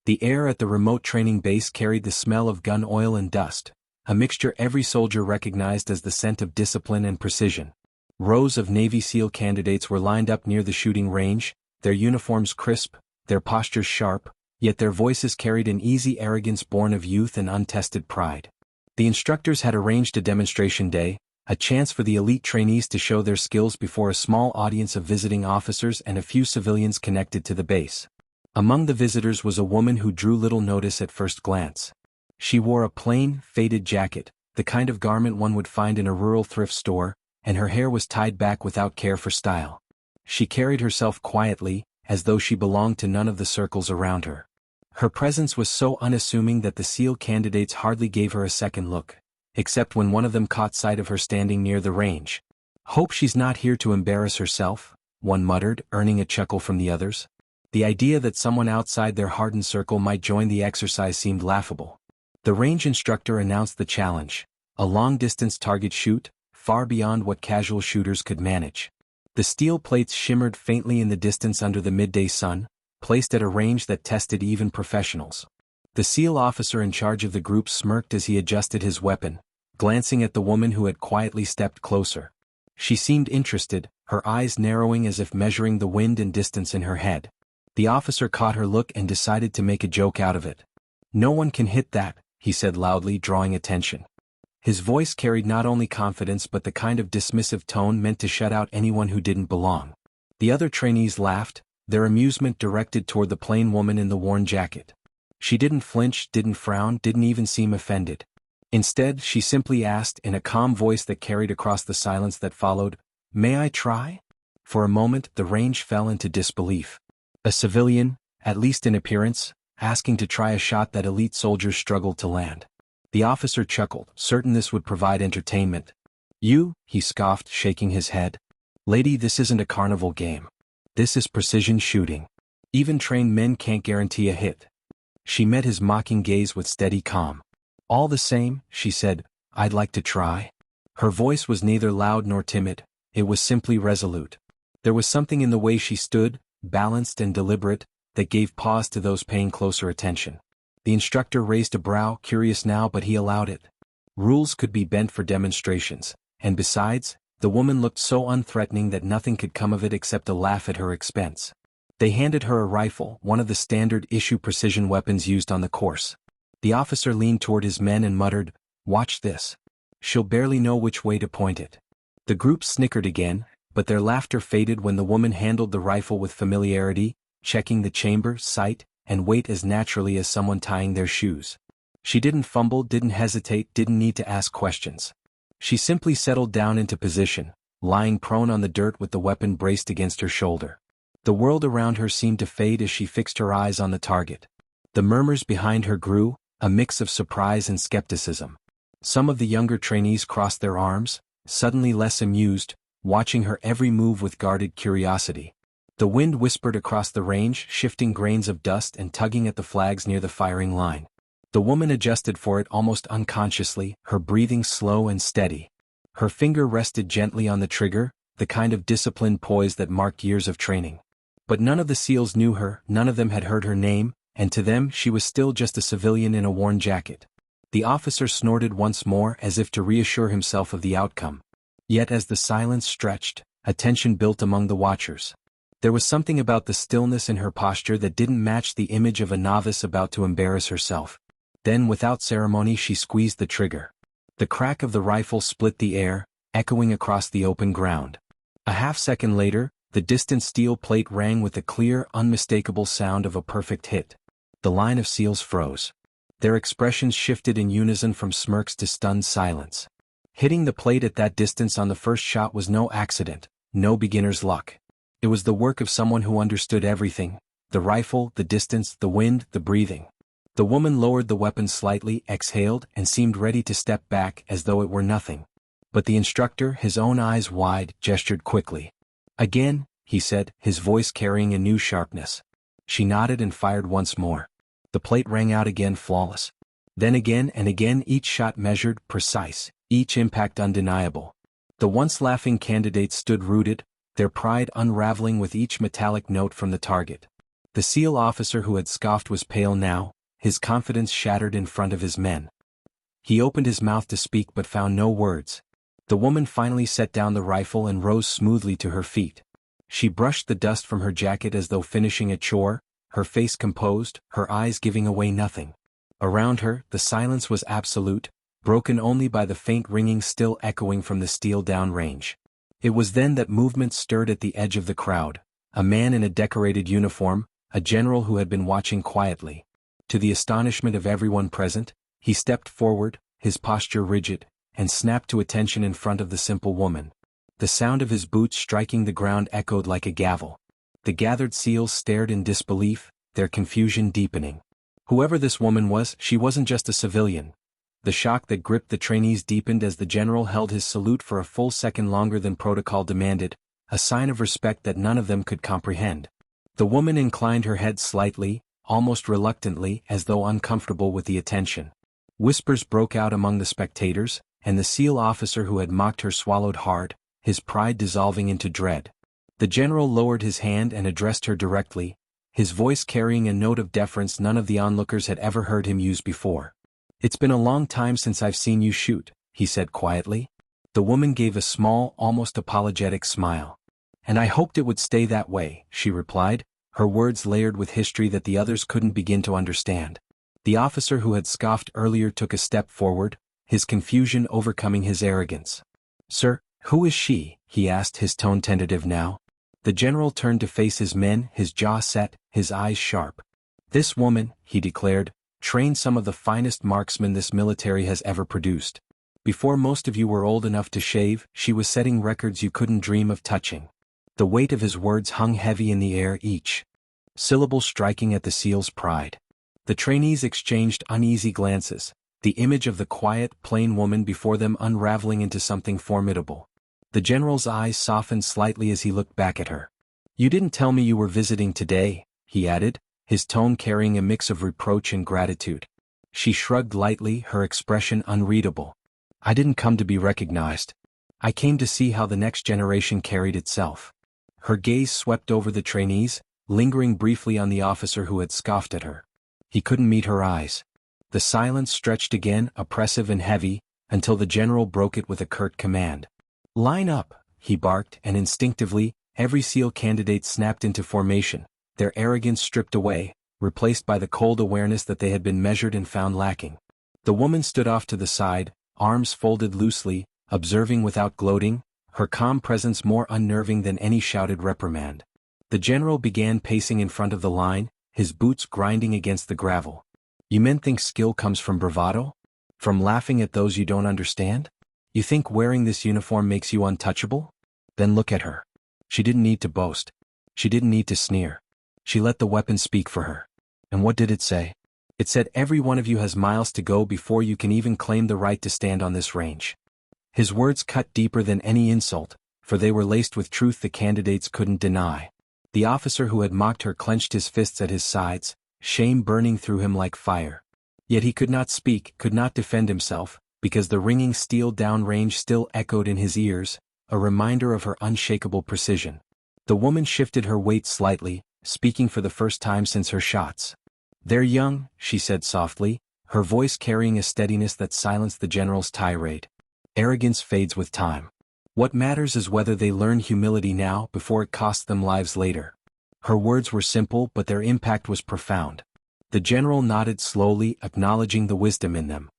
The air at the remote training base carried the smell of gun oil and dust, a mixture every soldier recognized as the scent of discipline and precision. Rows of Navy SEAL candidates were lined up near the shooting range, their uniforms crisp, their postures sharp, yet their voices carried an easy arrogance born of youth and untested pride. The instructors had arranged a demonstration day, a chance for the elite trainees to show their skills before a small audience of visiting officers and a few civilians connected to the base. Among the visitors was a woman who drew little notice at first glance. She wore a plain, faded jacket, the kind of garment one would find in a rural thrift store, and her hair was tied back without care for style. She carried herself quietly, as though she belonged to none of the circles around her. Her presence was so unassuming that the SEAL candidates hardly gave her a second look, except when one of them caught sight of her standing near the range. "Hope she's not here to embarrass herself," one muttered, earning a chuckle from the others. The idea that someone outside their hardened circle might join the exercise seemed laughable. The range instructor announced the challenge, a long-distance target shoot, far beyond what casual shooters could manage. The steel plates shimmered faintly in the distance under the midday sun, placed at a range that tested even professionals. The SEAL officer in charge of the group smirked as he adjusted his weapon, glancing at the woman who had quietly stepped closer. She seemed interested, her eyes narrowing as if measuring the wind and distance in her head. The officer caught her look and decided to make a joke out of it. "No one can hit that," he said loudly, drawing attention. His voice carried not only confidence but the kind of dismissive tone meant to shut out anyone who didn't belong. The other trainees laughed, their amusement directed toward the plain woman in the worn jacket. She didn't flinch, didn't frown, didn't even seem offended. Instead, she simply asked in a calm voice that carried across the silence that followed, "May I try?" For a moment, the range fell into disbelief. A civilian, at least in appearance, asking to try a shot that elite soldiers struggled to land. The officer chuckled, certain this would provide entertainment. "You," he scoffed, shaking his head. "Lady, this isn't a carnival game. This is precision shooting. Even trained men can't guarantee a hit." She met his mocking gaze with steady calm. "All the same," she said, "I'd like to try." Her voice was neither loud nor timid, it was simply resolute. There was something in the way she stood, balanced and deliberate, that gave pause to those paying closer attention. The instructor raised a brow, curious now, but he allowed it. Rules could be bent for demonstrations, and besides, the woman looked so unthreatening that nothing could come of it except a laugh at her expense. They handed her a rifle, one of the standard-issue precision weapons used on the course. The officer leaned toward his men and muttered, "Watch this. She'll barely know which way to point it." The group snickered again, but their laughter faded when the woman handled the rifle with familiarity, checking the chamber, sight, and weight as naturally as someone tying their shoes. She didn't fumble, didn't hesitate, didn't need to ask questions. She simply settled down into position, lying prone on the dirt with the weapon braced against her shoulder. The world around her seemed to fade as she fixed her eyes on the target. The murmurs behind her grew, a mix of surprise and skepticism. Some of the younger trainees crossed their arms, suddenly less amused, watching her every move with guarded curiosity. The wind whispered across the range, shifting grains of dust and tugging at the flags near the firing line. The woman adjusted for it almost unconsciously, her breathing slow and steady. Her finger rested gently on the trigger, the kind of disciplined poise that marked years of training. But none of the SEALs knew her, none of them had heard her name, and to them she was still just a civilian in a worn jacket. The officer snorted once more as if to reassure himself of the outcome. Yet as the silence stretched, a tension built among the watchers. There was something about the stillness in her posture that didn't match the image of a novice about to embarrass herself. Then without ceremony she squeezed the trigger. The crack of the rifle split the air, echoing across the open ground. A half-second later, the distant steel plate rang with the clear, unmistakable sound of a perfect hit. The line of SEALs froze. Their expressions shifted in unison from smirks to stunned silence. Hitting the plate at that distance on the first shot was no accident, no beginner's luck. It was the work of someone who understood everything: the rifle, the distance, the wind, the breathing. The woman lowered the weapon slightly, exhaled, and seemed ready to step back as though it were nothing. But the instructor, his own eyes wide, gestured quickly. "Again," he said, his voice carrying a new sharpness. She nodded and fired once more. The plate rang out again, flawless. Then again and again, each shot measured, precise, each impact undeniable. The once laughing candidates stood rooted, their pride unraveling with each metallic note from the target. The SEAL officer who had scoffed was pale now, his confidence shattered in front of his men. He opened his mouth to speak but found no words. The woman finally set down the rifle and rose smoothly to her feet. She brushed the dust from her jacket as though finishing a chore, her face composed, her eyes giving away nothing. Around her, the silence was absolute, broken only by the faint ringing still echoing from the steel downrange. It was then that movement stirred at the edge of the crowd. A man in a decorated uniform, a general who had been watching quietly. To the astonishment of everyone present, he stepped forward, his posture rigid, and snapped to attention in front of the simple woman. The sound of his boots striking the ground echoed like a gavel. The gathered SEALs stared in disbelief, their confusion deepening. Whoever this woman was, she wasn't just a civilian. The shock that gripped the trainees deepened as the general held his salute for a full second longer than protocol demanded, a sign of respect that none of them could comprehend. The woman inclined her head slightly, almost reluctantly, as though uncomfortable with the attention. Whispers broke out among the spectators, and the SEAL officer who had mocked her swallowed hard, his pride dissolving into dread. The general lowered his hand and addressed her directly, his voice carrying a note of deference none of the onlookers had ever heard him use before. "It's been a long time since I've seen you shoot," he said quietly. The woman gave a small, almost apologetic smile. "And I hoped it would stay that way," she replied, her words layered with history that the others couldn't begin to understand. The officer who had scoffed earlier took a step forward, his confusion overcoming his arrogance. "Sir, who is she?" he asked, his tone tentative now. The general turned to face his men, his jaw set, his eyes sharp. "This woman," he declared, "trained some of the finest marksmen this military has ever produced. Before most of you were old enough to shave, she was setting records you couldn't dream of touching." The weight of his words hung heavy in the air, each syllable striking at the SEAL's pride. The trainees exchanged uneasy glances, the image of the quiet, plain woman before them unraveling into something formidable. The general's eyes softened slightly as he looked back at her. "You didn't tell me you were visiting today," he added, his tone carrying a mix of reproach and gratitude. She shrugged lightly, her expression unreadable. "I didn't come to be recognized. I came to see how the next generation carried itself." Her gaze swept over the trainees, lingering briefly on the officer who had scoffed at her. He couldn't meet her eyes. The silence stretched again, oppressive and heavy, until the general broke it with a curt command. "Line up," he barked, and instinctively, every SEAL candidate snapped into formation, their arrogance stripped away, replaced by the cold awareness that they had been measured and found lacking. The woman stood off to the side, arms folded loosely, observing without gloating, her calm presence more unnerving than any shouted reprimand. The general began pacing in front of the line, his boots grinding against the gravel. "You men think skill comes from bravado? From laughing at those you don't understand? You think wearing this uniform makes you untouchable? Then look at her. She didn't need to boast. She didn't need to sneer. She let the weapon speak for her. And what did it say? It said every one of you has miles to go before you can even claim the right to stand on this range." His words cut deeper than any insult, for they were laced with truth the candidates couldn't deny. The officer who had mocked her clenched his fists at his sides, shame burning through him like fire. Yet he could not speak, could not defend himself, because the ringing steel downrange still echoed in his ears, a reminder of her unshakable precision. The woman shifted her weight slightly, speaking for the first time since her shots. "They're young," she said softly, her voice carrying a steadiness that silenced the general's tirade. "Arrogance fades with time. What matters is whether they learn humility now before it costs them lives later." Her words were simple, but their impact was profound. The general nodded slowly, acknowledging the wisdom in them.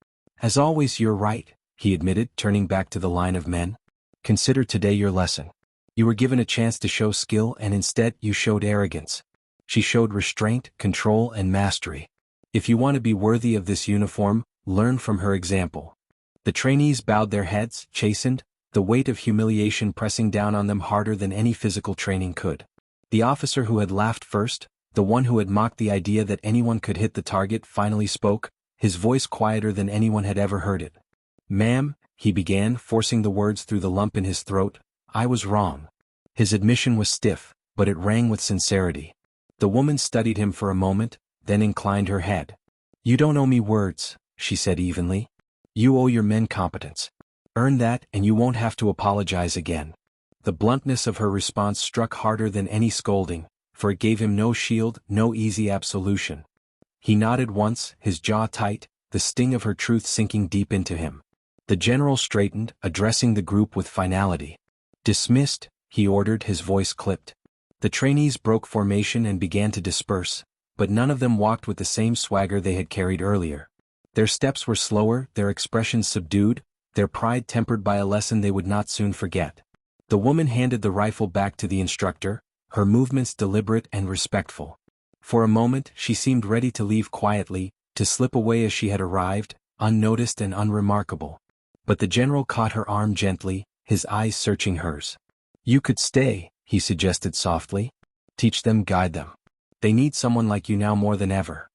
"As always, you're right," he admitted, turning back to the line of men. "Consider today your lesson. You were given a chance to show skill and instead you showed arrogance." She showed restraint, control, and mastery. "If you want to be worthy of this uniform, learn from her example." The trainees bowed their heads, chastened, the weight of humiliation pressing down on them harder than any physical training could. The officer who had laughed first, the one who had mocked the idea that anyone could hit the target, finally spoke, his voice quieter than anyone had ever heard it. "Ma'am," he began, forcing the words through the lump in his throat, "I was wrong." His admission was stiff, but it rang with sincerity. The woman studied him for a moment, then inclined her head. "You don't owe me words," she said evenly. "You owe your men competence. Earn that and you won't have to apologize again." The bluntness of her response struck harder than any scolding, for it gave him no shield, no easy absolution. He nodded once, his jaw tight, the sting of her truth sinking deep into him. The general straightened, addressing the group with finality. "Dismissed," he ordered, his voice clipped. The trainees broke formation and began to disperse, but none of them walked with the same swagger they had carried earlier. Their steps were slower, their expressions subdued, their pride tempered by a lesson they would not soon forget. The woman handed the rifle back to the instructor, her movements deliberate and respectful. For a moment she seemed ready to leave quietly, to slip away as she had arrived, unnoticed and unremarkable. But the general caught her arm gently, his eyes searching hers. "You could stay," he suggested softly. "Teach them, guide them. They need someone like you now more than ever."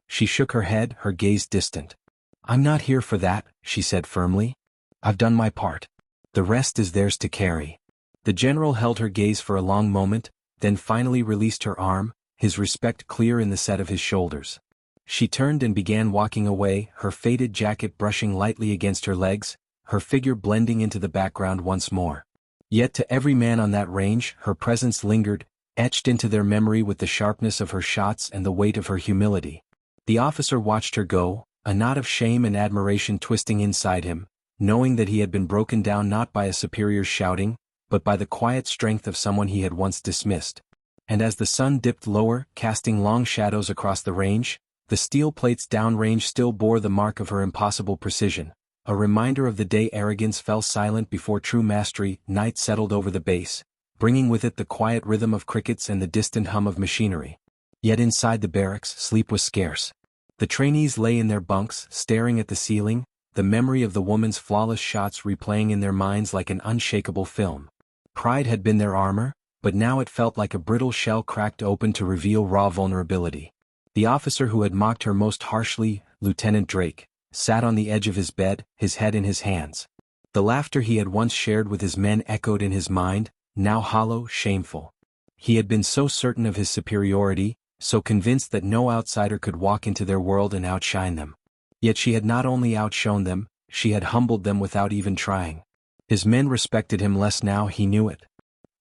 She shook her head, her gaze distant. "I'm not here for that," she said firmly. "I've done my part. The rest is theirs to carry." The general held her gaze for a long moment, then finally released her arm, his respect clear in the set of his shoulders. She turned and began walking away, her faded jacket brushing lightly against her legs, her figure blending into the background once more. Yet to every man on that range, her presence lingered, etched into their memory with the sharpness of her shots and the weight of her humility. The officer watched her go, a knot of shame and admiration twisting inside him, knowing that he had been broken down not by a superior's shouting, but by the quiet strength of someone he had once dismissed. And as the sun dipped lower, casting long shadows across the range, the steel plates downrange still bore the mark of her impossible precision, a reminder of the day arrogance fell silent before true mastery. Night settled over the base, bringing with it the quiet rhythm of crickets and the distant hum of machinery. Yet inside the barracks, sleep was scarce. The trainees lay in their bunks, staring at the ceiling, the memory of the woman's flawless shots replaying in their minds like an unshakable film. Pride had been their armor, but now it felt like a brittle shell cracked open to reveal raw vulnerability. The officer who had mocked her most harshly, Lieutenant Drake, sat on the edge of his bed, his head in his hands. The laughter he had once shared with his men echoed in his mind, now hollow, shameful. He had been so certain of his superiority, so convinced that no outsider could walk into their world and outshine them. Yet she had not only outshone them, she had humbled them without even trying. His men respected him less now, he knew it.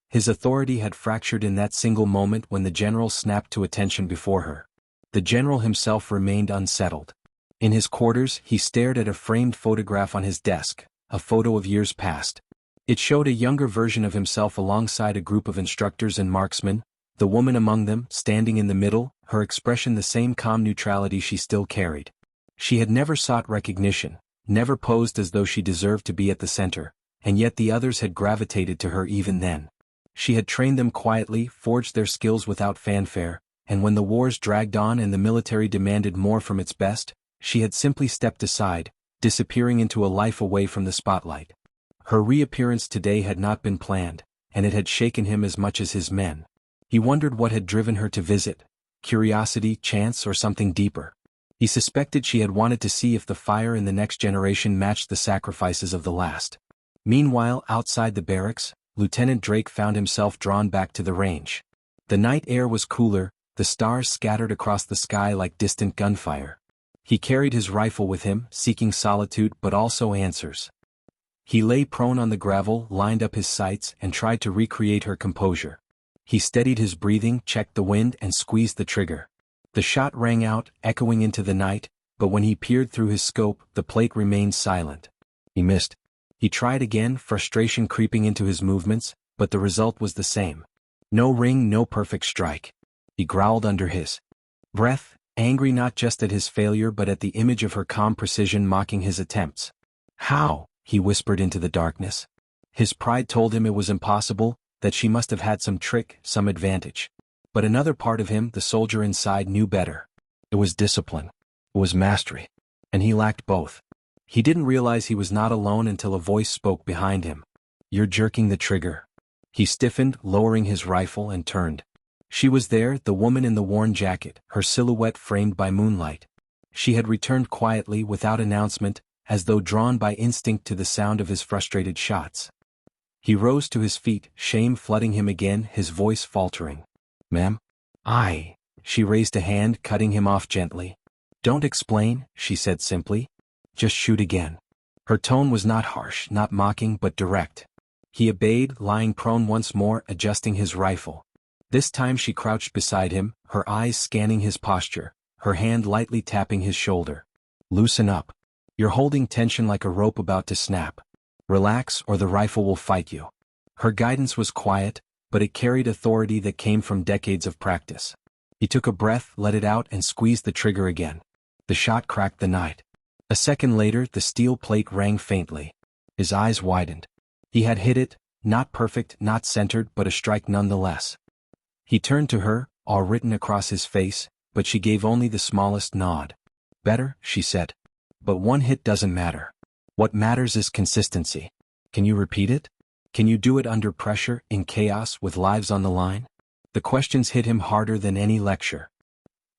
His authority had fractured in that single moment when the general snapped to attention before her. The general himself remained unsettled. In his quarters, he stared at a framed photograph on his desk, a photo of years past. It showed a younger version of himself alongside a group of instructors and marksmen, the woman among them, standing in the middle, her expression the same calm neutrality she still carried. She had never sought recognition, never posed as though she deserved to be at the center, and yet the others had gravitated to her even then. She had trained them quietly, forged their skills without fanfare, and when the wars dragged on and the military demanded more from its best, she had simply stepped aside, disappearing into a life away from the spotlight. Her reappearance today had not been planned, and it had shaken him as much as his men. He wondered what had driven her to visit, curiosity, chance, or something deeper. He suspected she had wanted to see if the fire in the next generation matched the sacrifices of the last. Meanwhile, outside the barracks, Lieutenant Drake found himself drawn back to the range. The night air was cooler, the stars scattered across the sky like distant gunfire. He carried his rifle with him, seeking solitude but also answers. He lay prone on the gravel, lined up his sights, and tried to recreate her composure. He steadied his breathing, checked the wind, and squeezed the trigger. The shot rang out, echoing into the night, but when he peered through his scope, the plate remained silent. He missed. He tried again, frustration creeping into his movements, but the result was the same. No ring, no perfect strike. He growled under his breath, angry not just at his failure but at the image of her calm precision mocking his attempts. "How?" he whispered into the darkness. His pride told him it was impossible, that she must have had some trick, some advantage. But another part of him, the soldier inside, knew better. It was discipline. It was mastery. And he lacked both. He didn't realize he was not alone until a voice spoke behind him. "You're jerking the trigger." He stiffened, lowering his rifle, and turned. She was there, the woman in the worn jacket, her silhouette framed by moonlight. She had returned quietly, without announcement, as though drawn by instinct to the sound of his frustrated shots. He rose to his feet, shame flooding him again, his voice faltering. "Ma'am?" "Aye." She raised a hand, cutting him off gently. "Don't explain," she said simply. "Just shoot again." Her tone was not harsh, not mocking, but direct. He obeyed, lying prone once more, adjusting his rifle. This time she crouched beside him, her eyes scanning his posture, her hand lightly tapping his shoulder. Loosen up. You're holding tension like a rope about to snap. Relax or the rifle will fight you. Her guidance was quiet, but it carried authority that came from decades of practice. He took a breath, let it out, and squeezed the trigger again. The shot cracked the night. A second later, the steel plate rang faintly. His eyes widened. He had hit it, not perfect, not centered, but a strike nonetheless. He turned to her, awe written across his face, but she gave only the smallest nod. Better, she said. But one hit doesn't matter. What matters is consistency. Can you repeat it? Can you do it under pressure, in chaos, with lives on the line? The questions hit him harder than any lecture.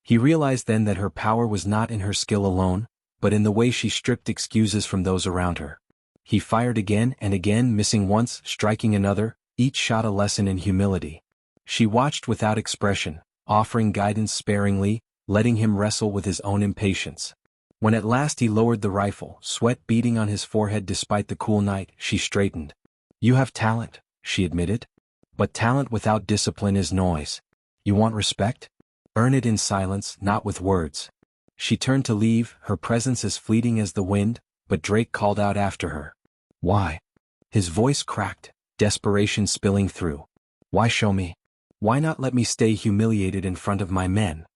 He realized then that her power was not in her skill alone, but in the way she stripped excuses from those around her. He fired again and again, missing once, striking another, each shot a lesson in humility. She watched without expression, offering guidance sparingly, letting him wrestle with his own impatience. When at last he lowered the rifle, sweat beading on his forehead despite the cool night, she straightened. You have talent, she admitted. But talent without discipline is noise. You want respect? Earn it in silence, not with words. She turned to leave, her presence as fleeting as the wind, but Drake called out after her. Why? His voice cracked, desperation spilling through. Why show me? Why not let me stay humiliated in front of my men?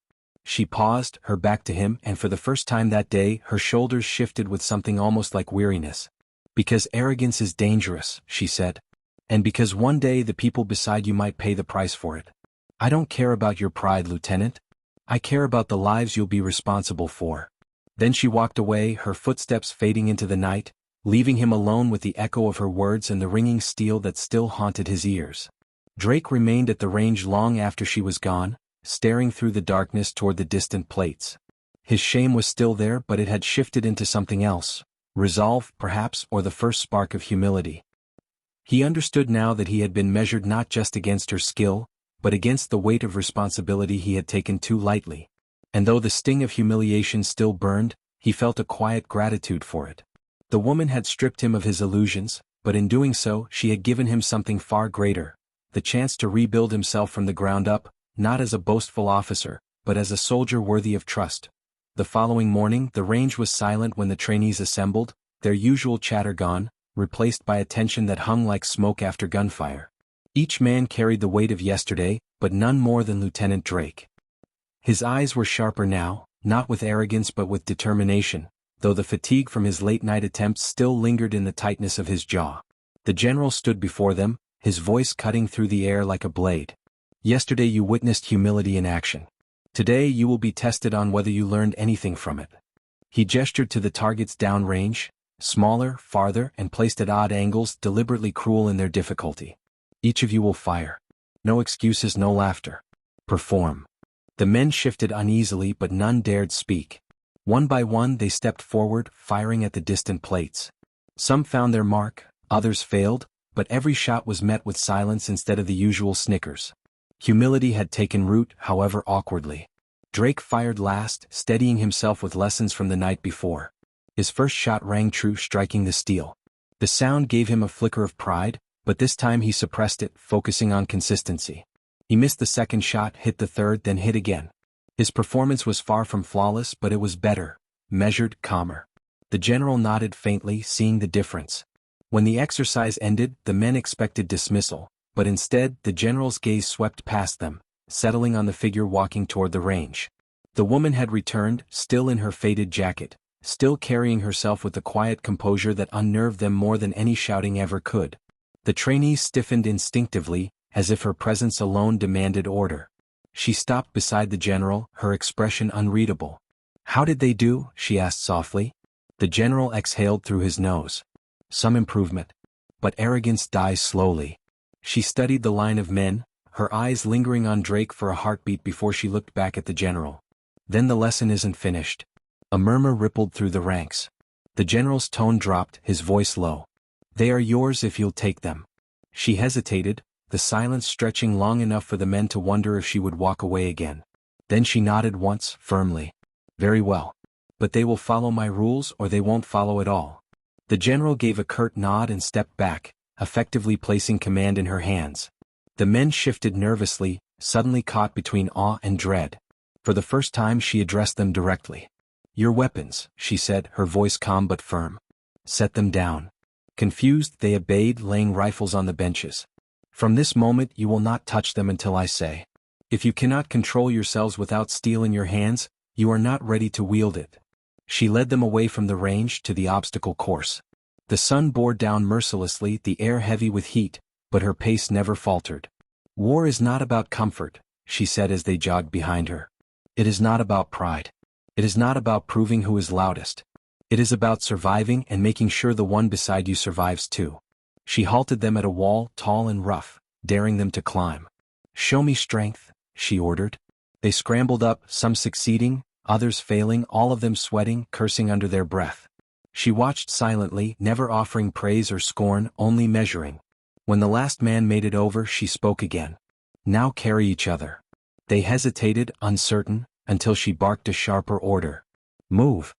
She paused, her back to him, and for the first time that day, her shoulders shifted with something almost like weariness. Because arrogance is dangerous, she said. And because one day the people beside you might pay the price for it. I don't care about your pride, Lieutenant. I care about the lives you'll be responsible for. Then she walked away, her footsteps fading into the night, leaving him alone with the echo of her words and the ringing steel that still haunted his ears. Drake remained at the range long after she was gone, staring through the darkness toward the distant plates. His shame was still there, but it had shifted into something else. Resolve, perhaps, or the first spark of humility. He understood now that he had been measured not just against her skill, but against the weight of responsibility he had taken too lightly. And though the sting of humiliation still burned, he felt a quiet gratitude for it. The woman had stripped him of his illusions, but in doing so, she had given him something far greater, the chance to rebuild himself from the ground up, not as a boastful officer, but as a soldier worthy of trust. The following morning, the range was silent when the trainees assembled, their usual chatter gone, replaced by a tension that hung like smoke after gunfire. Each man carried the weight of yesterday, but none more than Lieutenant Drake. His eyes were sharper now, not with arrogance but with determination, though the fatigue from his late-night attempts still lingered in the tightness of his jaw. The general stood before them, his voice cutting through the air like a blade. Yesterday you witnessed humility in action. Today you will be tested on whether you learned anything from it. He gestured to the targets downrange, smaller, farther, and placed at odd angles, deliberately cruel in their difficulty. Each of you will fire. No excuses, no laughter. Perform. The men shifted uneasily, but none dared speak. One by one they stepped forward, firing at the distant plates. Some found their mark, others failed, but every shot was met with silence instead of the usual snickers. Humility had taken root, however awkwardly. Drake fired last, steadying himself with lessons from the night before. His first shot rang true, striking the steel. The sound gave him a flicker of pride, but this time he suppressed it, focusing on consistency. He missed the second shot, hit the third, then hit again. His performance was far from flawless, but it was better, measured, calmer. The general nodded faintly, seeing the difference. When the exercise ended, the men expected dismissal, but instead, the general's gaze swept past them, settling on the figure walking toward the range. The woman had returned, still in her faded jacket, still carrying herself with the quiet composure that unnerved them more than any shouting ever could. The trainees stiffened instinctively, as if her presence alone demanded order. She stopped beside the general, her expression unreadable. "How did they do?" she asked softly. The general exhaled through his nose. "Some improvement. But arrogance dies slowly." She studied the line of men, her eyes lingering on Drake for a heartbeat before she looked back at the general. "Then the lesson isn't finished." A murmur rippled through the ranks. The general's tone dropped, his voice low. "They are yours if you'll take them." She hesitated, the silence stretching long enough for the men to wonder if she would walk away again. Then she nodded once, firmly. "Very well. But they will follow my rules or they won't follow at all." The general gave a curt nod and stepped back, effectively placing command in her hands. The men shifted nervously, suddenly caught between awe and dread. For the first time she addressed them directly. "Your weapons," she said, her voice calm but firm. "Set them down." Confused, they obeyed, laying rifles on the benches. "From this moment you will not touch them until I say. If you cannot control yourselves without steel in your hands, you are not ready to wield it." She led them away from the range to the obstacle course. The sun bore down mercilessly, the air heavy with heat, but her pace never faltered. "War is not about comfort," she said as they jogged behind her. "It is not about pride. It is not about proving who is loudest. It is about surviving and making sure the one beside you survives too." She halted them at a wall, tall and rough, daring them to climb. "Show me strength," she ordered. They scrambled up, some succeeding, others failing, all of them sweating, cursing under their breath. She watched silently, never offering praise or scorn, only measuring. When the last man made it over, she spoke again. "Now carry each other." They hesitated, uncertain, until she barked a sharper order. "Move."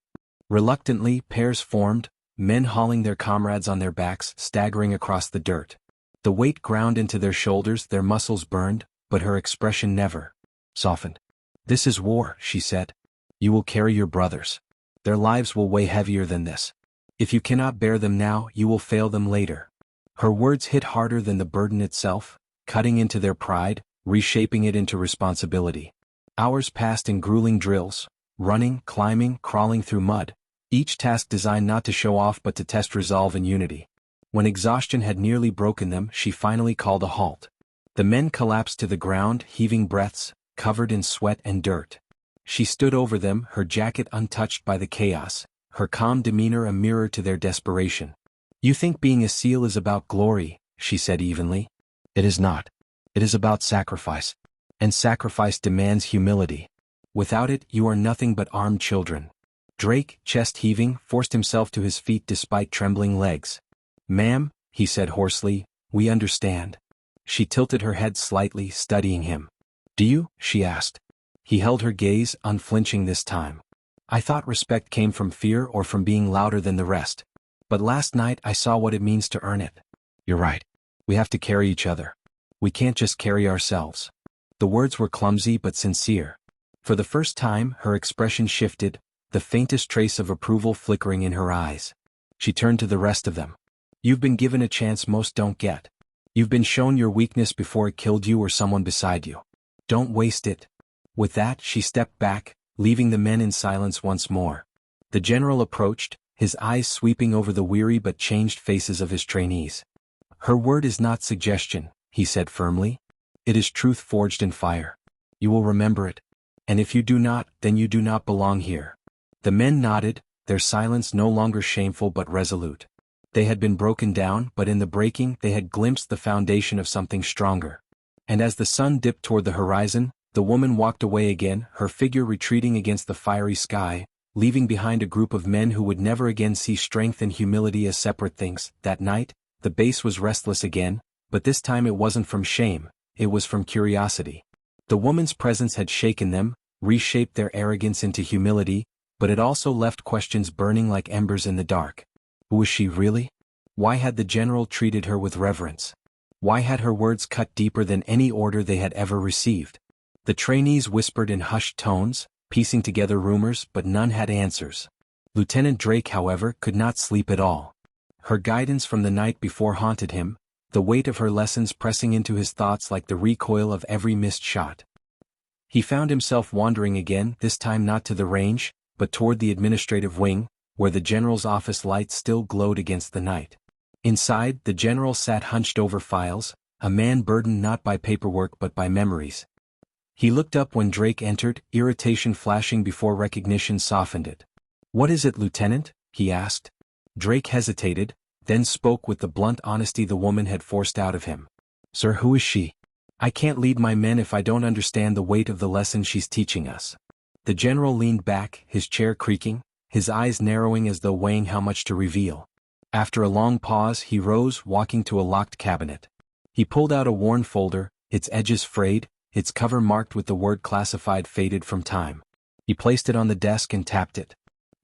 Reluctantly, pairs formed, men hauling their comrades on their backs, staggering across the dirt. The weight ground into their shoulders, their muscles burned, but her expression never softened. "This is war," she said. "You will carry your brothers. Their lives will weigh heavier than this. If you cannot bear them now, you will fail them later." Her words hit harder than the burden itself, cutting into their pride, reshaping it into responsibility. Hours passed in grueling drills, running, climbing, crawling through mud, each task designed not to show off but to test resolve and unity. When exhaustion had nearly broken them, she finally called a halt. The men collapsed to the ground, heaving breaths, covered in sweat and dirt. She stood over them, her jacket untouched by the chaos, her calm demeanor a mirror to their desperation. "You think being a SEAL is about glory," she said evenly. "It is not. It is about sacrifice. And sacrifice demands humility. Without it, you are nothing but armed children." Drake, chest heaving, forced himself to his feet despite trembling legs. "Ma'am," he said hoarsely, "we understand." She tilted her head slightly, studying him. "Do you?" she asked. He held her gaze, unflinching this time. "I thought respect came from fear or from being louder than the rest. But last night I saw what it means to earn it. You're right. We have to carry each other. We can't just carry ourselves." The words were clumsy but sincere. For the first time, her expression shifted, the faintest trace of approval flickering in her eyes. She turned to the rest of them. "You've been given a chance most don't get. You've been shown your weakness before it killed you or someone beside you. Don't waste it." With that, she stepped back, leaving the men in silence once more. The general approached, his eyes sweeping over the weary but changed faces of his trainees. "Her word is not suggestion," he said firmly. "It is truth forged in fire. You will remember it. And if you do not, then you do not belong here." The men nodded, their silence no longer shameful but resolute. They had been broken down, but in the breaking they had glimpsed the foundation of something stronger. And as the sun dipped toward the horizon, the woman walked away again, her figure retreating against the fiery sky, leaving behind a group of men who would never again see strength and humility as separate things. That night, the base was restless again, but this time it wasn't from shame, it was from curiosity. The woman's presence had shaken them, reshaped their arrogance into humility, but it also left questions burning like embers in the dark. Who was she really? Why had the general treated her with reverence? Why had her words cut deeper than any order they had ever received? The trainees whispered in hushed tones, piecing together rumors, but none had answers. Lieutenant Drake, however, could not sleep at all. Her guidance from the night before haunted him, the weight of her lessons pressing into his thoughts like the recoil of every missed shot. He found himself wandering again, this time not to the range, but toward the administrative wing, where the general's office light still glowed against the night. Inside, the general sat hunched over files, a man burdened not by paperwork but by memories. He looked up when Drake entered, irritation flashing before recognition softened it. "What is it, Lieutenant?" he asked. Drake hesitated, then spoke with the blunt honesty the woman had forced out of him. "Sir, who is she? I can't lead my men if I don't understand the weight of the lesson she's teaching us." The general leaned back, his chair creaking, his eyes narrowing as though weighing how much to reveal. After a long pause, he rose, walking to a locked cabinet. He pulled out a worn folder, its edges frayed, its cover marked with the word classified faded from time. He placed it on the desk and tapped it.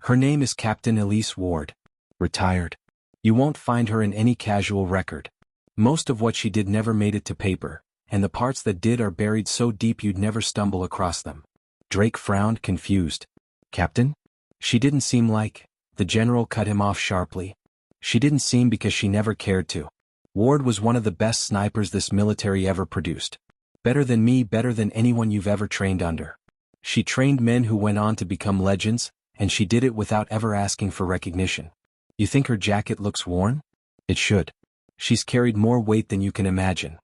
"Her name is Captain Elise Ward. Retired. You won't find her in any casual record. Most of what she did never made it to paper, and the parts that did are buried so deep you'd never stumble across them. Drake frowned, confused. Captain? She didn't seem like. The general cut him off sharply. She didn't seem because she never cared to. Ward was one of the best snipers this military ever produced. Better than me, better than anyone you've ever trained under. She trained men who went on to become legends, and she did it without ever asking for recognition. You think her jacket looks worn? It should. She's carried more weight than you can imagine.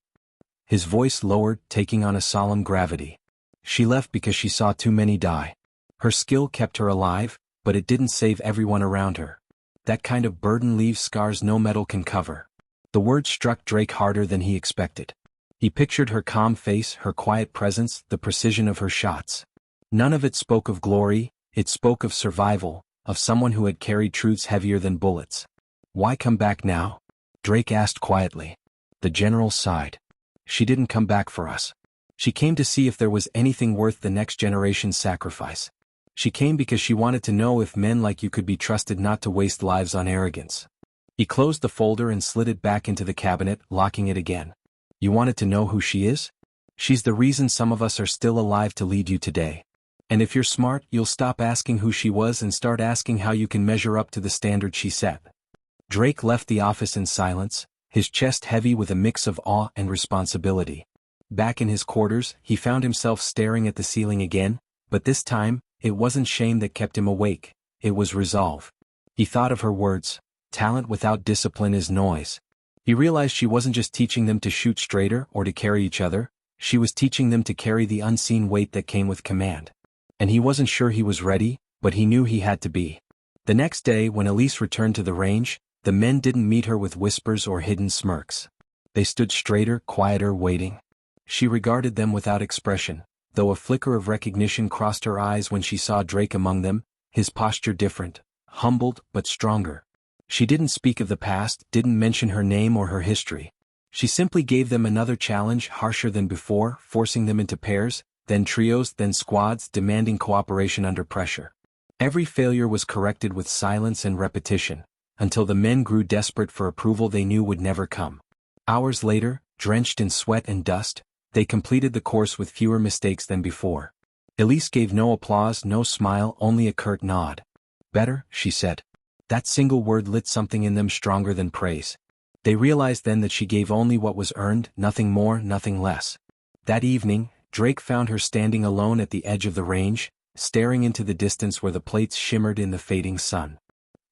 His voice lowered, taking on a solemn gravity. She left because she saw too many die. Her skill kept her alive, but it didn't save everyone around her. That kind of burden leaves scars no metal can cover. The word struck Drake harder than he expected. He pictured her calm face, her quiet presence, the precision of her shots. None of it spoke of glory, it spoke of survival, of someone who had carried truths heavier than bullets. Why come back now? Drake asked quietly. The general sighed. She didn't come back for us. She came to see if there was anything worth the next generation's sacrifice. She came because she wanted to know if men like you could be trusted not to waste lives on arrogance. He closed the folder and slid it back into the cabinet, locking it again. You wanted to know who she is? She's the reason some of us are still alive to lead you today. And if you're smart, you'll stop asking who she was and start asking how you can measure up to the standard she set. Drake left the office in silence, his chest heavy with a mix of awe and responsibility. Back in his quarters, he found himself staring at the ceiling again, but this time, it wasn't shame that kept him awake, it was resolve. He thought of her words, talent without discipline is noise. He realized she wasn't just teaching them to shoot straighter or to carry each other, she was teaching them to carry the unseen weight that came with command. And he wasn't sure he was ready, but he knew he had to be. The next day, when Elise returned to the range, the men didn't meet her with whispers or hidden smirks. They stood straighter, quieter, waiting. She regarded them without expression, though a flicker of recognition crossed her eyes when she saw Drake among them, his posture different, humbled but stronger. She didn't speak of the past, didn't mention her name or her history. She simply gave them another challenge, harsher than before, forcing them into pairs, then trios, then squads, demanding cooperation under pressure. Every failure was corrected with silence and repetition, until the men grew desperate for approval they knew would never come. Hours later, drenched in sweat and dust, they completed the course with fewer mistakes than before. Elise gave no applause, no smile, only a curt nod. Better, she said. That single word lit something in them stronger than praise. They realized then that she gave only what was earned, nothing more, nothing less. That evening, Drake found her standing alone at the edge of the range, staring into the distance where the plates shimmered in the fading sun.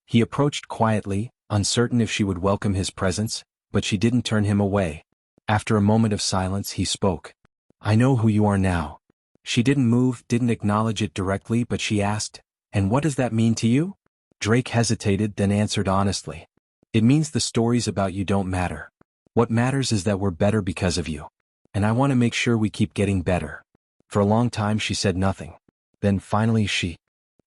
He approached quietly, uncertain if she would welcome his presence, but she didn't turn him away. After a moment of silence, he spoke. I know who you are now. She didn't move, didn't acknowledge it directly, but she asked, and what does that mean to you? Drake hesitated, then answered honestly. It means the stories about you don't matter. What matters is that we're better because of you. And I want to make sure we keep getting better. For a long time she said nothing. Then finally she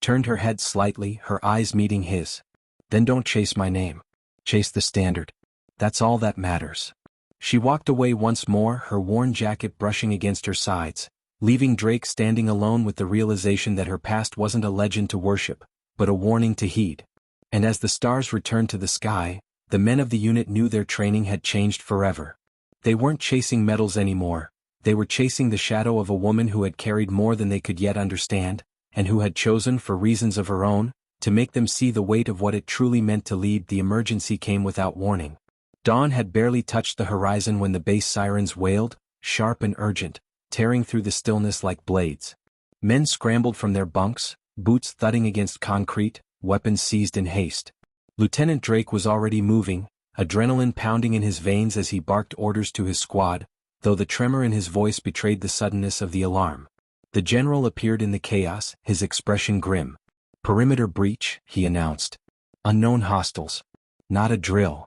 turned her head slightly, her eyes meeting his. Then don't chase my name. Chase the standard. That's all that matters. She walked away once more, her worn jacket brushing against her sides, leaving Drake standing alone with the realization that her past wasn't a legend to worship, but a warning to heed. And as the stars returned to the sky, the men of the unit knew their training had changed forever. They weren't chasing medals anymore, they were chasing the shadow of a woman who had carried more than they could yet understand, and who had chosen, for reasons of her own, to make them see the weight of what it truly meant to lead. The emergency came without warning. Dawn had barely touched the horizon when the base sirens wailed, sharp and urgent, tearing through the stillness like blades. Men scrambled from their bunks, boots thudding against concrete, weapons seized in haste. Lieutenant Drake was already moving, adrenaline pounding in his veins as he barked orders to his squad, though the tremor in his voice betrayed the suddenness of the alarm. The general appeared in the chaos, his expression grim. Perimeter breach, he announced. Unknown hostiles. Not a drill.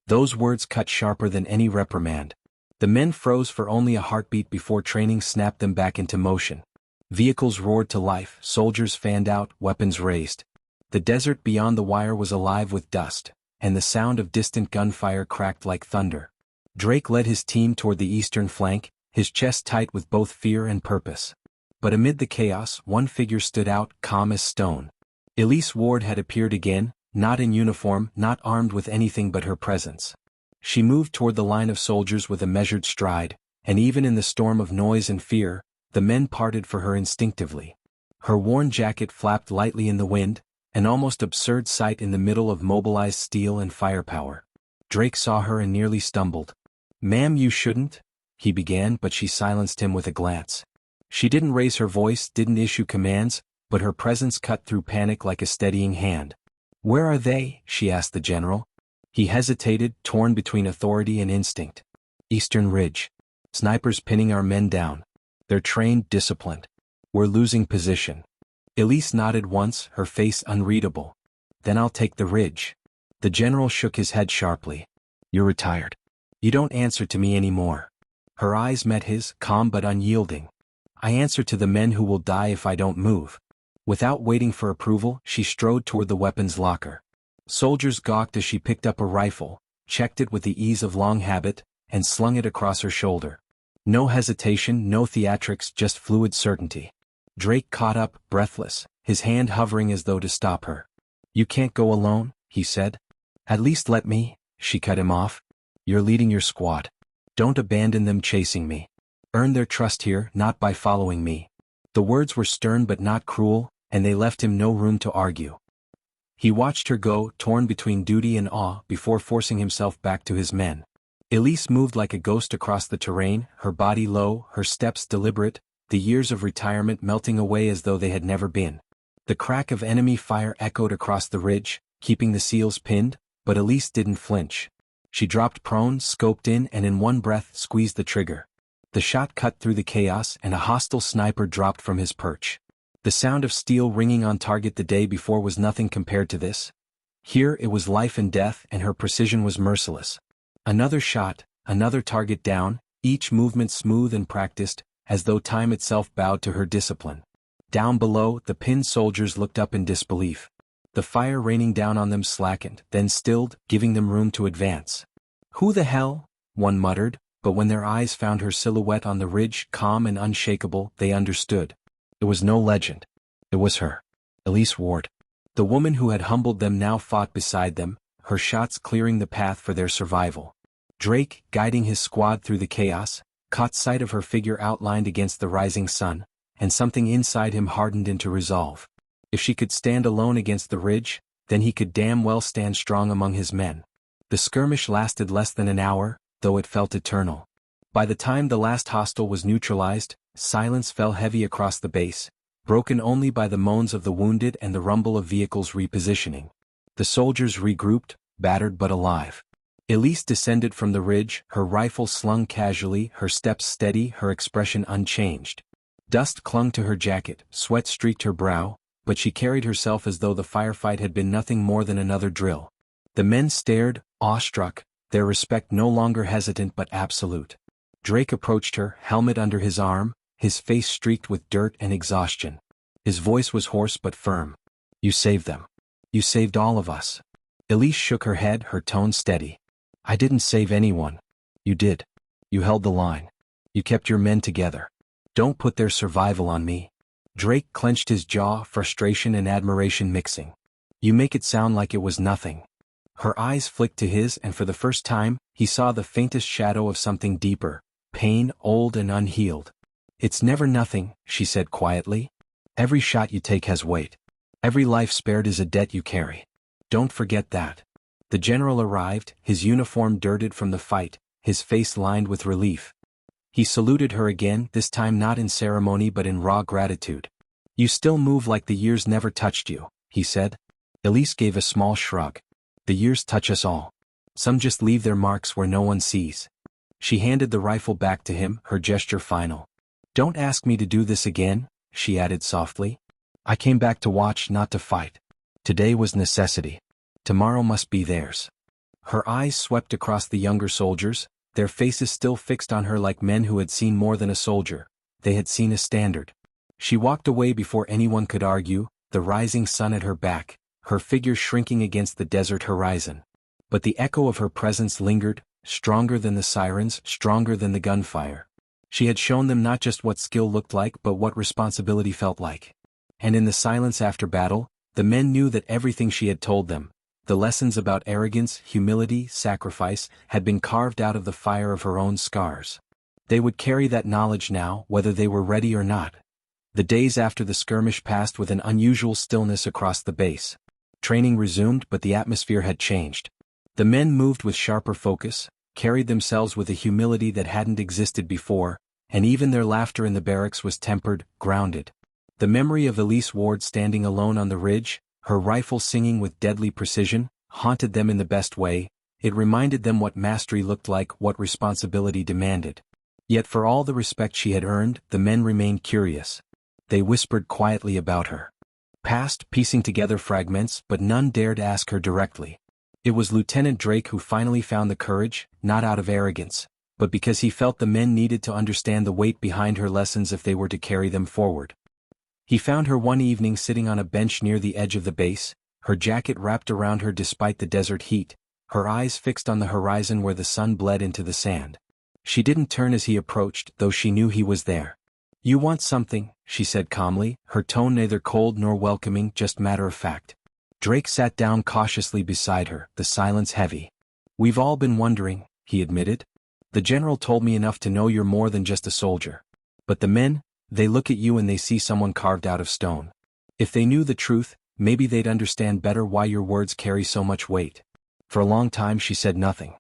Those words cut sharper than any reprimand. The men froze for only a heartbeat before training snapped them back into motion. Vehicles roared to life, soldiers fanned out, weapons raised. The desert beyond the wire was alive with dust, and the sound of distant gunfire cracked like thunder. Drake led his team toward the eastern flank, his chest tight with both fear and purpose. But amid the chaos, one figure stood out, calm as stone. Elise Ward had appeared again, not in uniform, not armed with anything but her presence. She moved toward the line of soldiers with a measured stride, and even in the storm of noise and fear, the men parted for her instinctively. Her worn jacket flapped lightly in the wind, an almost absurd sight in the middle of mobilized steel and firepower. Drake saw her and nearly stumbled. "Ma'am, you shouldn't," he began, but she silenced him with a glance. She didn't raise her voice, didn't issue commands, but her presence cut through panic like a steadying hand. "Where are they?" she asked the general. He hesitated, torn between authority and instinct. "Eastern Ridge. Snipers pinning our men down. They're trained, disciplined. We're losing position." Elise nodded once, her face unreadable. "Then I'll take the ridge." The general shook his head sharply. "You're retired. You don't answer to me anymore." Her eyes met his, calm but unyielding. "I answer to the men who will die if I don't move." Without waiting for approval, she strode toward the weapons locker. Soldiers gawked as she picked up a rifle, checked it with the ease of long habit, and slung it across her shoulder. No hesitation, no theatrics, just fluid certainty. Drake caught up, breathless, his hand hovering as though to stop her. "You can't go alone," he said. "At least let me," she cut him off. "You're leading your squad. Don't abandon them chasing me. Earn their trust here, not by following me." The words were stern but not cruel, and they left him no room to argue. He watched her go, torn between duty and awe, before forcing himself back to his men. Elise moved like a ghost across the terrain, her body low, her steps deliberate, the years of retirement melting away as though they had never been. The crack of enemy fire echoed across the ridge, keeping the SEALs pinned, but Elise didn't flinch. She dropped prone, scoped in, and in one breath squeezed the trigger. The shot cut through the chaos, and a hostile sniper dropped from his perch. The sound of steel ringing on target the day before was nothing compared to this. Here it was life and death, and her precision was merciless. Another shot, another target down, each movement smooth and practiced, as though time itself bowed to her discipline. Down below, the pinned soldiers looked up in disbelief. The fire raining down on them slackened, then stilled, giving them room to advance. "Who the hell?" one muttered, but when their eyes found her silhouette on the ridge, calm and unshakable, they understood. It was no legend. It was her. Elise Ward. The woman who had humbled them now fought beside them, her shots clearing the path for their survival. Drake, guiding his squad through the chaos, caught sight of her figure outlined against the rising sun, and something inside him hardened into resolve. If she could stand alone against the ridge, then he could damn well stand strong among his men. The skirmish lasted less than an hour, though it felt eternal. By the time the last hostile was neutralized, silence fell heavy across the base, broken only by the moans of the wounded and the rumble of vehicles repositioning. The soldiers regrouped, battered but alive. Elise descended from the ridge, her rifle slung casually, her steps steady, her expression unchanged. Dust clung to her jacket, sweat streaked her brow, but she carried herself as though the firefight had been nothing more than another drill. The men stared, awestruck, their respect no longer hesitant but absolute. Drake approached her, helmet under his arm, his face streaked with dirt and exhaustion. His voice was hoarse but firm. "You saved them. You saved all of us." Elise shook her head, her tone steady. "I didn't save anyone. You did. You held the line. You kept your men together. Don't put their survival on me." Drake clenched his jaw, frustration and admiration mixing. "You make it sound like it was nothing." Her eyes flicked to his, and for the first time, he saw the faintest shadow of something deeper, pain, old and unhealed. "It's never nothing," she said quietly. "Every shot you take has weight. Every life spared is a debt you carry. Don't forget that." The general arrived, his uniform dirted from the fight, his face lined with relief. He saluted her again, this time not in ceremony but in raw gratitude. "You still move like the years never touched you," he said. Elise gave a small shrug. "The years touch us all. Some just leave their marks where no one sees." She handed the rifle back to him, her gesture final. "Don't ask me to do this again," she added softly. "I came back to watch, not to fight. Today was necessity. Tomorrow must be theirs." Her eyes swept across the younger soldiers, their faces still fixed on her like men who had seen more than a soldier. They had seen a standard. She walked away before anyone could argue, the rising sun at her back, her figure shrinking against the desert horizon. But the echo of her presence lingered, stronger than the sirens, stronger than the gunfire. She had shown them not just what skill looked like but what responsibility felt like. And in the silence after battle, the men knew that everything she had told them, the lessons about arrogance, humility, sacrifice, had been carved out of the fire of her own scars. They would carry that knowledge now, whether they were ready or not. The days after the skirmish passed with an unusual stillness across the base. Training resumed, but the atmosphere had changed. The men moved with sharper focus, carried themselves with a humility that hadn't existed before, and even their laughter in the barracks was tempered, grounded. The memory of Elise Ward standing alone on the ridge, her rifle singing with deadly precision, haunted them in the best way. It reminded them what mastery looked like, what responsibility demanded. Yet for all the respect she had earned, the men remained curious. They whispered quietly about her past, piecing together fragments, but none dared ask her directly. It was Lieutenant Drake who finally found the courage, not out of arrogance, but because he felt the men needed to understand the weight behind her lessons if they were to carry them forward. He found her one evening sitting on a bench near the edge of the base, her jacket wrapped around her despite the desert heat, her eyes fixed on the horizon where the sun bled into the sand. She didn't turn as he approached, though she knew he was there. "You want something," she said calmly, her tone neither cold nor welcoming, just matter-of-fact. Drake sat down cautiously beside her, the silence heavy. "We've all been wondering," he admitted. "The general told me enough to know you're more than just a soldier. But the men, they look at you and they see someone carved out of stone. If they knew the truth, maybe they'd understand better why your words carry so much weight." For a long time she said nothing.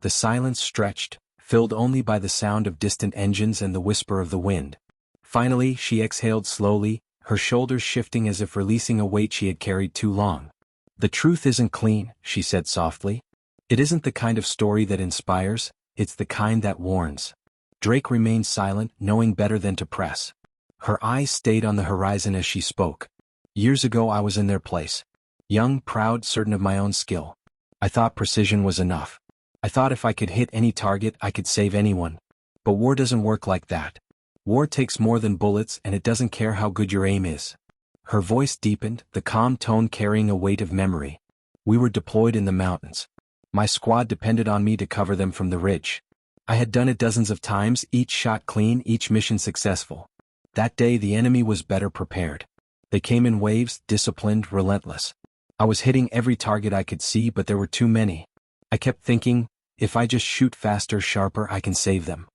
The silence stretched, filled only by the sound of distant engines and the whisper of the wind. Finally she exhaled slowly, her shoulders shifting as if releasing a weight she had carried too long. "The truth isn't clean," she said softly. "It isn't the kind of story that inspires, it's the kind that warns." Drake remained silent, knowing better than to press. Her eyes stayed on the horizon as she spoke. "Years ago I was in their place. Young, proud, certain of my own skill. I thought precision was enough. I thought if I could hit any target I could save anyone. But war doesn't work like that. War takes more than bullets, and it doesn't care how good your aim is." Her voice deepened, the calm tone carrying a weight of memory. "We were deployed in the mountains. My squad depended on me to cover them from the ridge. I had done it dozens of times, each shot clean, each mission successful. That day the enemy was better prepared. They came in waves, disciplined, relentless. I was hitting every target I could see, but there were too many. I kept thinking, if I just shoot faster, sharper, I can save them.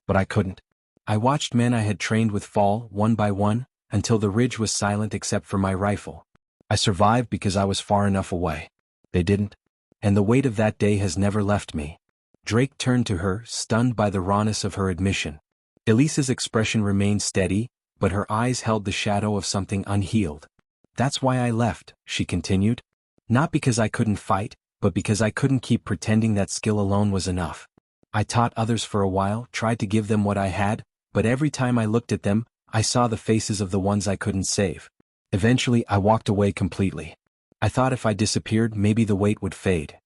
But I couldn't. I watched men I had trained with fall, one by one, until the ridge was silent except for my rifle. I survived because I was far enough away. They didn't. And the weight of that day has never left me." Drake turned to her, stunned by the rawness of her admission. Elise's expression remained steady, but her eyes held the shadow of something unhealed. "That's why I left," she continued. "Not because I couldn't fight, but because I couldn't keep pretending that skill alone was enough. I taught others for a while, tried to give them what I had, but every time I looked at them, I saw the faces of the ones I couldn't save. Eventually I walked away completely. I thought if I disappeared maybe the weight would fade."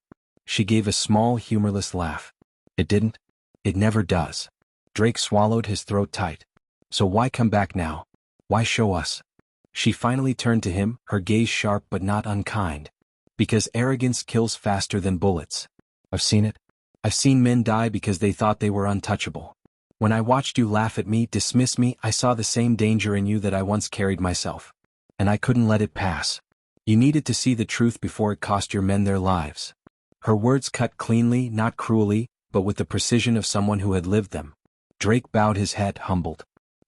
She gave a small, humorless laugh. "It didn't. It never does." Drake swallowed, his throat tight. "So why come back now? Why show us?" She finally turned to him, her gaze sharp but not unkind. "Because arrogance kills faster than bullets. I've seen it. I've seen men die because they thought they were untouchable. When I watched you laugh at me, dismiss me, I saw the same danger in you that I once carried myself. And I couldn't let it pass. You needed to see the truth before it cost your men their lives." Her words cut cleanly, not cruelly, but with the precision of someone who had lived them. Drake bowed his head, humbled.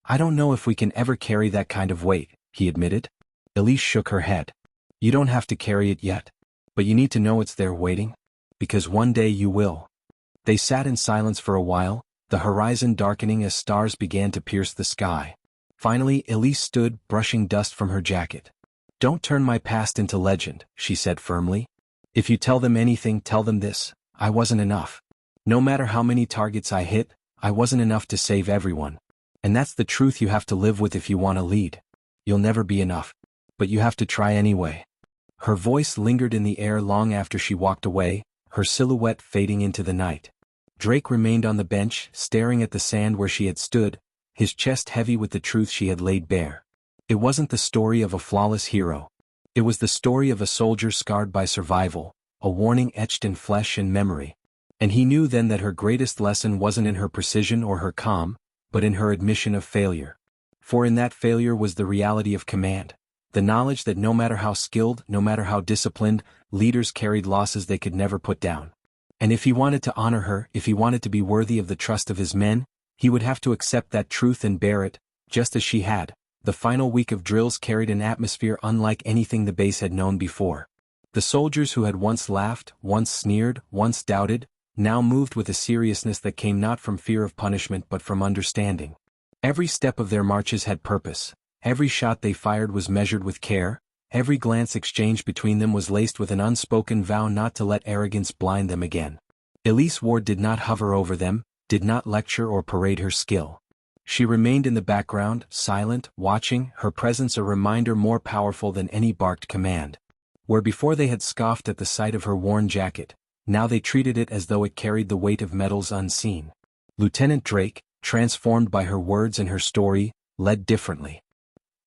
"I don't know if we can ever carry that kind of weight," he admitted. Elise shook her head. "You don't have to carry it yet. But you need to know it's there waiting. Because one day you will." They sat in silence for a while, the horizon darkening as stars began to pierce the sky. Finally Elise stood, brushing dust from her jacket. "Don't turn my past into legend," she said firmly. "If you tell them anything, tell them this: I wasn't enough. No matter how many targets I hit, I wasn't enough to save everyone. And that's the truth you have to live with if you want to lead. You'll never be enough. But you have to try anyway." Her voice lingered in the air long after she walked away, her silhouette fading into the night. Drake remained on the bench, staring at the sand where she had stood, his chest heavy with the truth she had laid bare. It wasn't the story of a flawless hero. It was the story of a soldier scarred by survival, a warning etched in flesh and memory. And he knew then that her greatest lesson wasn't in her precision or her calm, but in her admission of failure. For in that failure was the reality of command, the knowledge that no matter how skilled, no matter how disciplined, leaders carried losses they could never put down. And if he wanted to honor her, if he wanted to be worthy of the trust of his men, He would have to accept that truth and bear it, just as she had. The final week of drills carried an atmosphere unlike anything the base had known before. The soldiers who had once laughed, once sneered, once doubted, now moved with a seriousness that came not from fear of punishment but from understanding. Every step of their marches had purpose. Every shot they fired was measured with care. Every glance exchanged between them was laced with an unspoken vow not to let arrogance blind them again. Elise Ward did not hover over them, did not lecture or parade her skill. She remained in the background, silent, watching, her presence a reminder more powerful than any barked command. Where before they had scoffed at the sight of her worn jacket, now they treated it as though it carried the weight of metals unseen. Lieutenant Drake, transformed by her words and her story, led differently.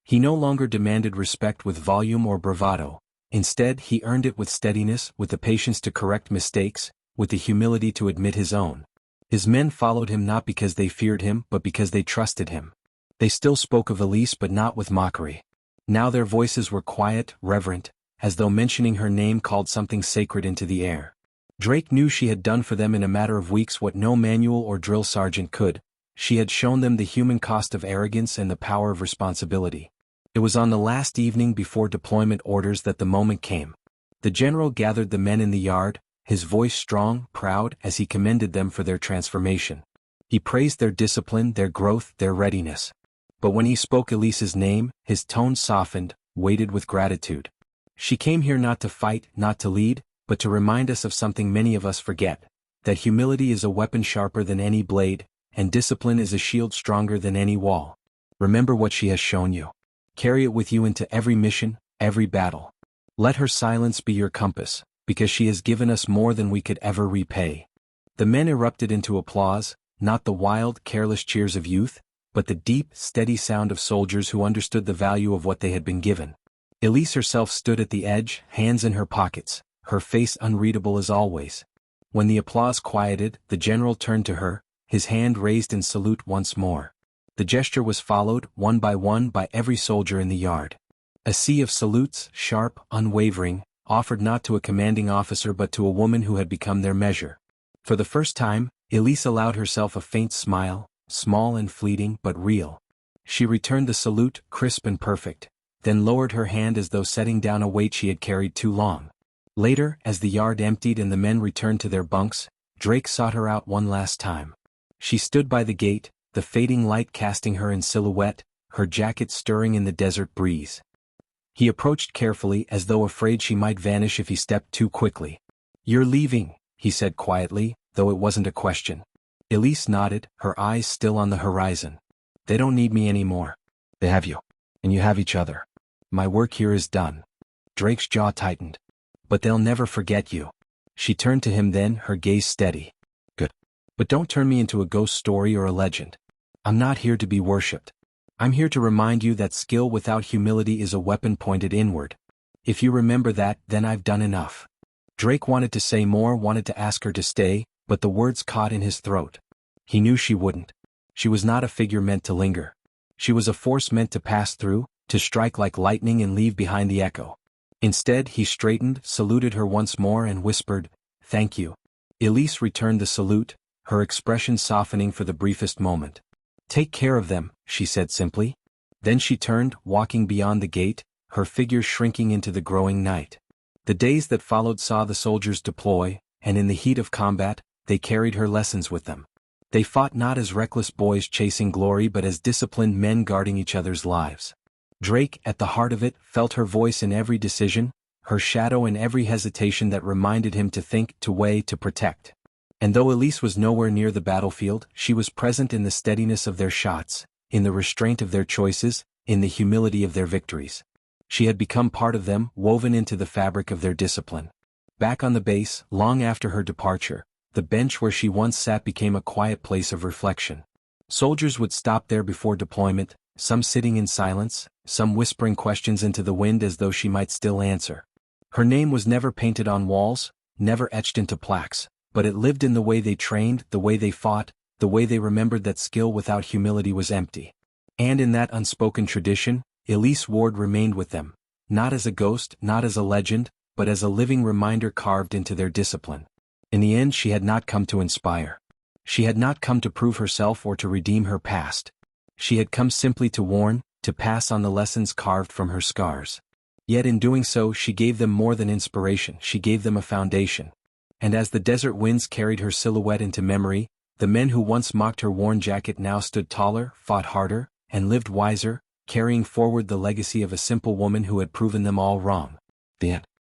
He no longer demanded respect with volume or bravado. Instead, he earned it with steadiness, with the patience to correct mistakes, with the humility to admit his own. His men followed him not because they feared him but because they trusted him. They still spoke of Elise but not with mockery. Now their voices were quiet, reverent, as though mentioning her name called something sacred into the air. Drake knew she had done for them in a matter of weeks what no manual or drill sergeant could. She had shown them the human cost of arrogance and the power of responsibility. It was on the last evening before deployment orders that the moment came. The general gathered the men in the yard, his voice strong, proud, as he commended them for their transformation. He praised their discipline, their growth, their readiness. But when he spoke Elise's name, his tone softened, weighted with gratitude. She came here not to fight, not to lead, but to remind us of something many of us forget, that humility is a weapon sharper than any blade, and discipline is a shield stronger than any wall. Remember what she has shown you. Carry it with you into every mission, every battle. Let her silence be your compass, because she has given us more than we could ever repay. The men erupted into applause, not the wild, careless cheers of youth, but the deep, steady sound of soldiers who understood the value of what they had been given. Elise herself stood at the edge, hands in her pockets, her face unreadable as always. When the applause quieted, the general turned to her, his hand raised in salute once more. The gesture was followed, one, by every soldier in the yard. A sea of salutes, sharp, unwavering, offered not to a commanding officer but to a woman who had become their measure. For the first time, Elise allowed herself a faint smile, small and fleeting but real. She returned the salute, crisp and perfect, then lowered her hand as though setting down a weight she had carried too long. Later, as the yard emptied and the men returned to their bunks, Drake sought her out one last time. She stood by the gate, the fading light casting her in silhouette, her jacket stirring in the desert breeze. He approached carefully as though afraid she might vanish if he stepped too quickly. "You're leaving," he said quietly, though it wasn't a question. Elise nodded, her eyes still on the horizon. "They don't need me anymore. They have you. And you have each other. My work here is done." Drake's jaw tightened. "But they'll never forget you." She turned to him then, her gaze steady. "Good. But don't turn me into a ghost story or a legend. I'm not here to be worshipped. I'm here to remind you that skill without humility is a weapon pointed inward. If you remember that, then I've done enough." Drake wanted to say more, wanted to ask her to stay, but the words caught in his throat. He knew she wouldn't. She was not a figure meant to linger. She was a force meant to pass through, to strike like lightning and leave behind the echo. Instead, he straightened, saluted her once more and whispered, "Thank you." Elise returned the salute, her expression softening for the briefest moment. "Take care of them," she said simply. Then she turned, walking beyond the gate, her figure shrinking into the growing night. The days that followed saw the soldiers deploy, and in the heat of combat, they carried her lessons with them. They fought not as reckless boys chasing glory but as disciplined men guarding each other's lives. Drake, at the heart of it, felt her voice in every decision, her shadow in every hesitation that reminded him to think, to weigh, to protect. And though Elise was nowhere near the battlefield, she was present in the steadiness of their shots, in the restraint of their choices, in the humility of their victories. She had become part of them, woven into the fabric of their discipline. Back on the base, long after her departure, the bench where she once sat became a quiet place of reflection. Soldiers would stop there before deployment, some sitting in silence, some whispering questions into the wind as though she might still answer. Her name was never painted on walls, never etched into plaques, but it lived in the way they trained, the way they fought, the way they remembered that skill without humility was empty. And in that unspoken tradition, Elise Ward remained with them, not as a ghost, not as a legend, but as a living reminder carved into their discipline. In the end, she had not come to inspire. She had not come to prove herself or to redeem her past. She had come simply to warn, to pass on the lessons carved from her scars. Yet in doing so she gave them more than inspiration, she gave them a foundation. And as the desert winds carried her silhouette into memory, the men who once mocked her worn jacket now stood taller, fought harder, and lived wiser, carrying forward the legacy of a simple woman who had proven them all wrong. The end.